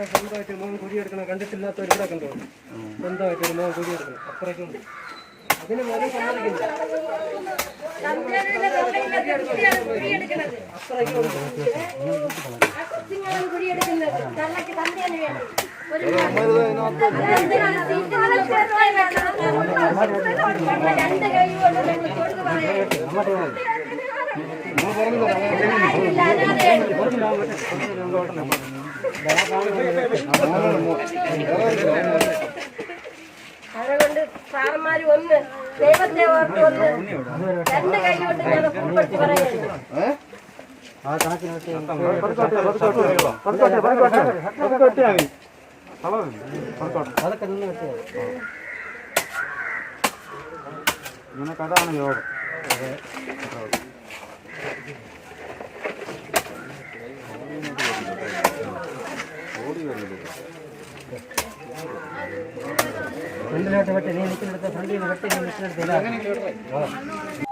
സ്വന്തമായിട്ട് മോൻ കുടിയെടുക്കണം കണ്ടിട്ടില്ലാത്തവർ ഇവിടെ കണ്ടോ സ്വന്തമായിട്ട് ഒരു മോൻ കുടിയെടുക്കണം അത്രയ്ക്കും അതിന് മോനെ സമ്മതിക്കുന്നു അതുകൊണ്ട് സാറന്മാര് ഒന്ന് ദൈവത്തെ ഓർത്ത് ഒന്ന് രണ്ട് കൈ കൊണ്ട് ഞാൻ ഉൾപ്പെടുത്തി പറയുന്നു. അതാണ് യോഗം. ഫ്രണ്ടിലോട്ട് വെട്ടി നീ നിൽക്കുന്നിടത്ത് ഫ്രണ്ടിൽ നിന്ന് വെട്ടി നീ നിൽക്കുന്നിടത്ത്